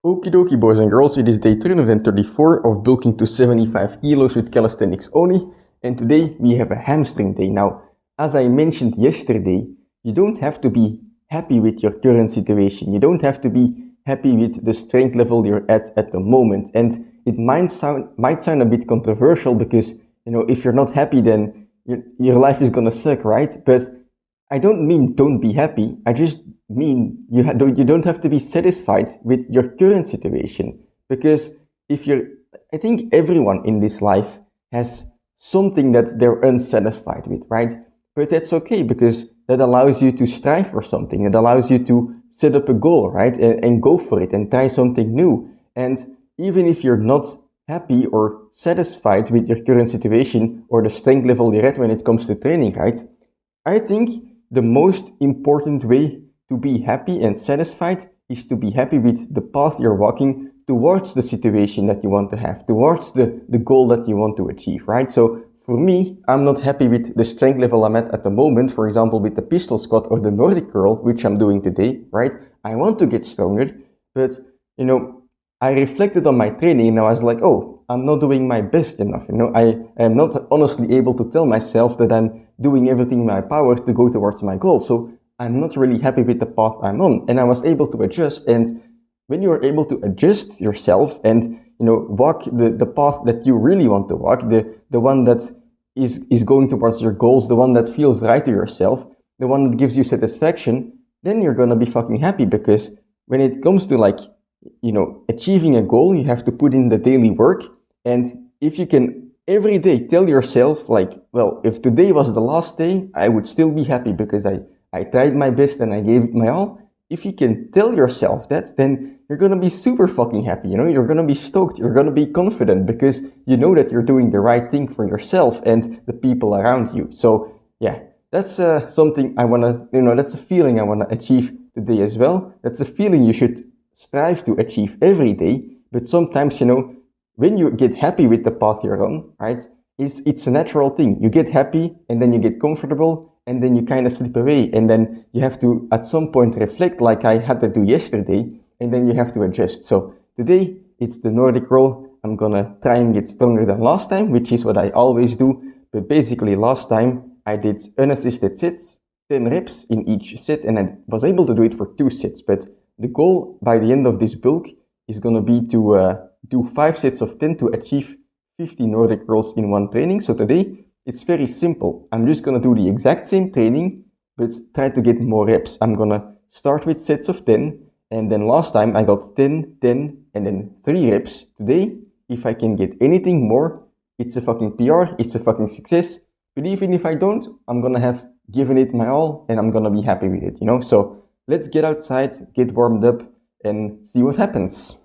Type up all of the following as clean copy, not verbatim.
Okie dokie boys and girls, it is day 334 of bulking to 75 kilos with calisthenics only, and today we have a hamstring day. Now, as I mentioned yesterday, you don't have to be happy with your current situation. You don't have to be happy with the strength level you're at the moment. And it might sound a bit controversial because, if you're not happy, then your life is gonna suck, right? But I don't mean don't be happy. I just mean you don't have to be satisfied with your current situation, because I think everyone in this life has something that they're unsatisfied with, right? But that's okay, because that allows you to strive for something. It allows you to set up a goal, right? And go for it and try something new. And even if you're not happy or satisfied with your current situation or the strength level you're at when it comes to training, right? I think the most important way to be happy and satisfied is to be happy with the path you're walking towards the situation that you want to have, towards the goal that you want to achieve, right? So for me, I'm not happy with the strength level I'm at the moment, for example, with the pistol squat or the Nordic curl, which I'm doing today, right? I want to get stronger, but, I reflected on my training and I was like, oh, I'm not doing my best enough. I am not honestly able to tell myself that I'm doing everything in my power to go towards my goal. So I'm not really happy with the path I'm on. And I was able to adjust. And when you are able to adjust yourself and, walk the path that you really want to walk, the one that is going towards your goals, the one that feels right to yourself, the one that gives you satisfaction, then you're going to be fucking happy. Because when it comes to achieving a goal, you have to put in the daily work. And if you can every day tell yourself well, if today was the last day, I would still be happy because I tried my best and I gave it my all. If you can tell yourself that, then you're going to be super fucking happy. You're going to be stoked. You're going to be confident because you know that you're doing the right thing for yourself and the people around you. So yeah, that's something I want to, that's a feeling I want to achieve today as well. That's a feeling you should strive to achieve every day. But sometimes, when you get happy with the path you're on, right, it's a natural thing. You get happy and then you get comfortable and then you kind of slip away, and then you have to at some point reflect like I had to do yesterday, and then you have to adjust. So today it's the Nordic roll. I'm gonna try and get stronger than last time, which is what I always do. But basically last time I did unassisted sets, 10 reps in each set, and I was able to do it for 2 sets. But the goal by the end of this bulk is gonna be to do 5 sets of 10 to achieve 50 Nordic rolls in one training. So today it's very simple. I'm just gonna do the exact same training, but try to get more reps. I'm gonna start with sets of 10, and then last time I got 10, 10, and then 3 reps. Today, if I can get anything more, it's a fucking PR, it's a fucking success. But even if I don't, I'm gonna have given it my all, and I'm gonna be happy with it, So let's get outside, get warmed up, and see what happens.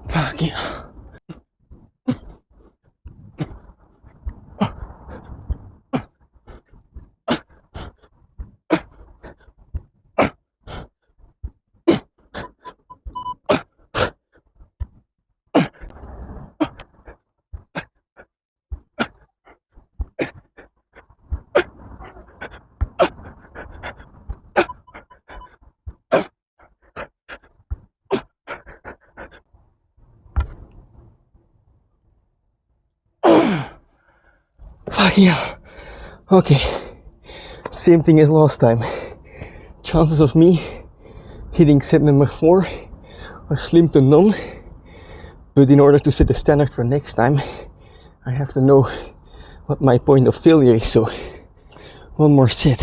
Fuck yeah. Fuck yeah. Okay. Same thing as last time. Chances of me hitting set number 4 or slim to none. But in order to set the standard for next time, I have to know what my point of failure is. So one more set.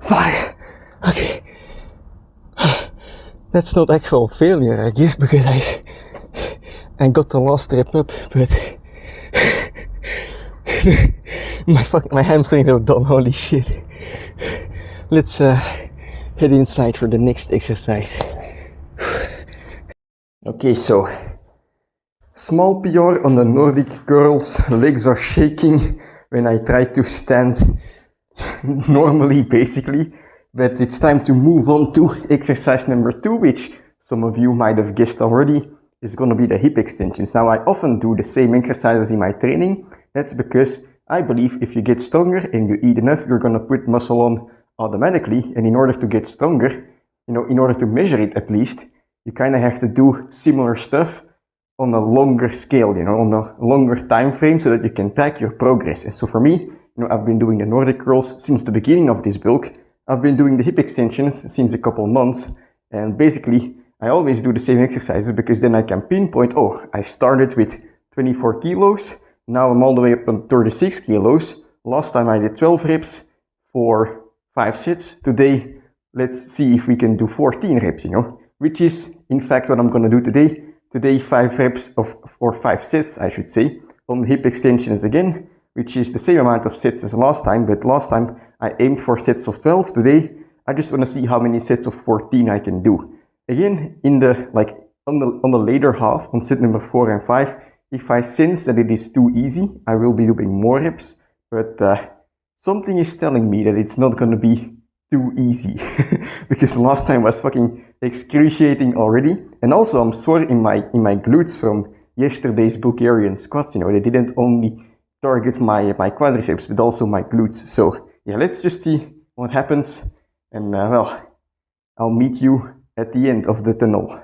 Five. Okay. That's not actual failure, I guess, because I got the last rep up, but my hamstrings are done. Holy shit. Let's head inside for the next exercise. Okay, so small PR on the Nordic girls. Legs are shaking when I try to stand normally, basically. But it's time to move on to exercise number 2, which some of you might have guessed already is going to be the hip extensions. Now, I often do the same exercises in my training. That's because I believe if you get stronger and you eat enough, you're going to put muscle on automatically. And in order to get stronger, in order to measure it at least, you kind of have to do similar stuff on a longer scale, on a longer time frame, so that you can track your progress. And so for me, I've been doing the Nordic curls since the beginning of this bulk. I've been doing the hip extensions since a couple months, and basically I always do the same exercises because then I can pinpoint, oh, I started with 24 kilos, now I'm all the way up on 36 kilos. Last time I did 12 reps for 5 sets. Today, let's see if we can do 14 reps, which is in fact what I'm going to do today. Today, 5 reps or 5 sets, I should say, on the hip extensions again, which is the same amount of sets as last time, but last time I aimed for sets of 12. Today, I just want to see how many sets of 14 I can do. Again, in the on the later half, on set number 4 and 5, if I sense that it is too easy, I will be doing more reps, but something is telling me that it's not going to be too easy, because last time was fucking excruciating already, and also I'm sore in my glutes from yesterday's Bulgarian squats. They didn't only target my quadriceps, but also my glutes. So yeah, let's just see what happens, and well, I'll meet you at the end of the tunnel.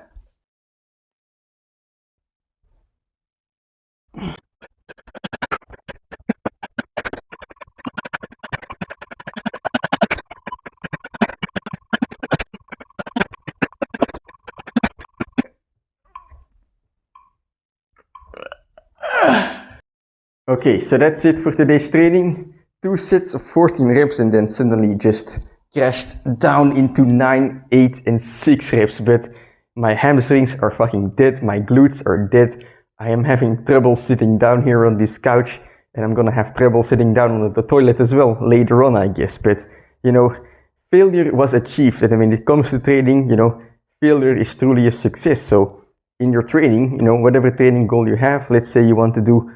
Okay, so that's it for today's training. 2 sets of 14 reps and then suddenly just crashed down into 9, 8 and 6 reps. But my hamstrings are fucking dead, my glutes are dead. I am having trouble sitting down here on this couch, and I'm gonna have trouble sitting down on the toilet as well later on, I guess. But, failure was achieved. And when it comes to training, failure is truly a success. So in your training, whatever training goal you have, let's say you want to do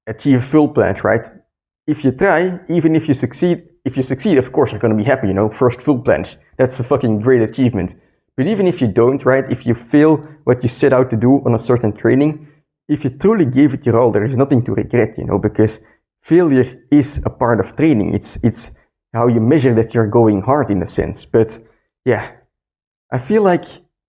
achieve full planche, right? If you try, even if you succeed, of course you're going to be happy, first full planche. That's a fucking great achievement. But even if you don't, right, if you fail what you set out to do on a certain training, if you truly gave it your all, there is nothing to regret, because failure is a part of training. It's how you measure that you're going hard in a sense. But yeah, I feel like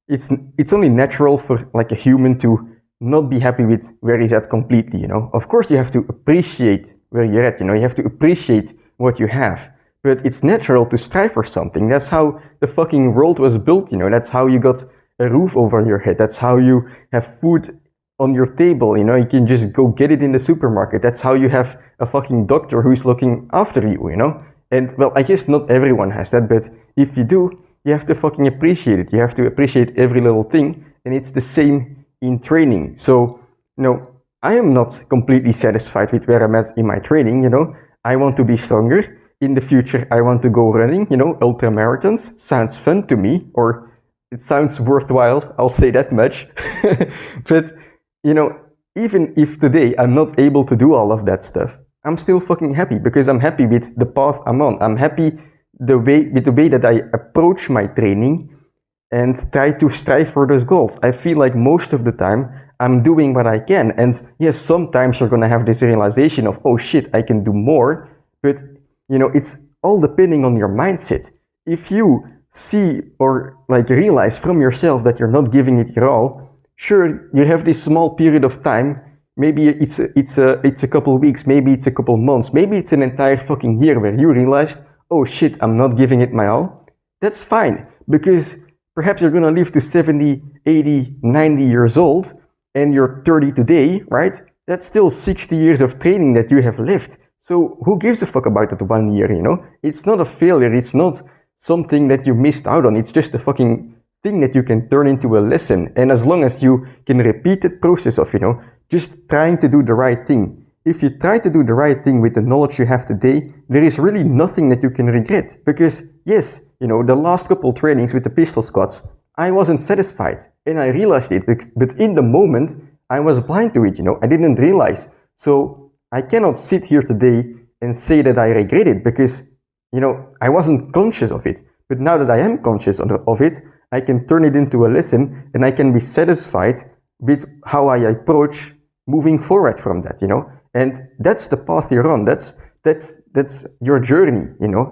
it's only natural for a human to not be happy with where he's at completely, Of course you have to appreciate where you're at, you have to appreciate what you have. But it's natural to strive for something. That's how the fucking world was built, That's how you got a roof over your head. That's how you have food on your table, You can just go get it in the supermarket. That's how you have a fucking doctor who's looking after you, And well, I guess not everyone has that, but if you do, you have to fucking appreciate it. You have to appreciate every little thing. And it's the same in training. So, I am not completely satisfied with where I'm at in my training, I want to be stronger. In the future, I want to go running, ultra marathons. Sounds fun to me, or it sounds worthwhile, I'll say that much. But, even if today I'm not able to do all of that stuff, I'm still fucking happy because I'm happy with the path I'm on. I'm happy with the way that I approach my training and try to strive for those goals. I feel like most of the time I'm doing what I can. And yes, sometimes you're gonna have this realization of, oh shit, I can do more. But it's all depending on your mindset. If you see or like realize from yourself that you're not giving it your all, sure, you have this small period of time. Maybe it's a couple weeks, maybe it's a couple months, maybe it's an entire fucking year where you realized, oh shit, I'm not giving it my all. That's fine, because perhaps you're gonna live to 70, 80, 90 years old, and you're 30 today, right? That's still 60 years of training that you have lived. So who gives a fuck about that 1 year, It's not a failure, it's not something that you missed out on, it's just a fucking thing that you can turn into a lesson. And as long as you can repeat the process of, just trying to do the right thing. If you try to do the right thing with the knowledge you have today, there is really nothing that you can regret. Because yes, the last couple trainings with the pistol squats, I wasn't satisfied and I realized it, but in the moment I was blind to it, I didn't realize. So I cannot sit here today and say that I regret it because, I wasn't conscious of it. But now that I am conscious of it, I can turn it into a lesson and I can be satisfied with how I approach moving forward from that, And that's the path you're on. That's your journey,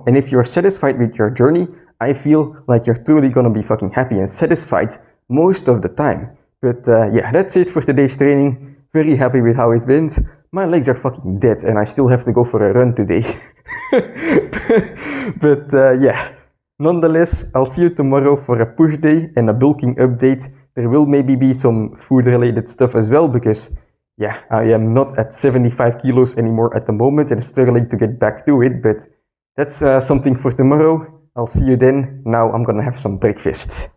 And if you're satisfied with your journey, I feel like you're truly gonna be fucking happy and satisfied most of the time. But yeah, that's it for today's training. Very happy with how it went. My legs are fucking dead and I still have to go for a run today. but yeah, nonetheless, I'll see you tomorrow for a push day and a bulking update. There will maybe be some food related stuff as well because yeah, I am not at 75 kilos anymore at the moment and struggling to get back to it, but that's something for tomorrow. I'll see you then. Now I'm gonna have some breakfast.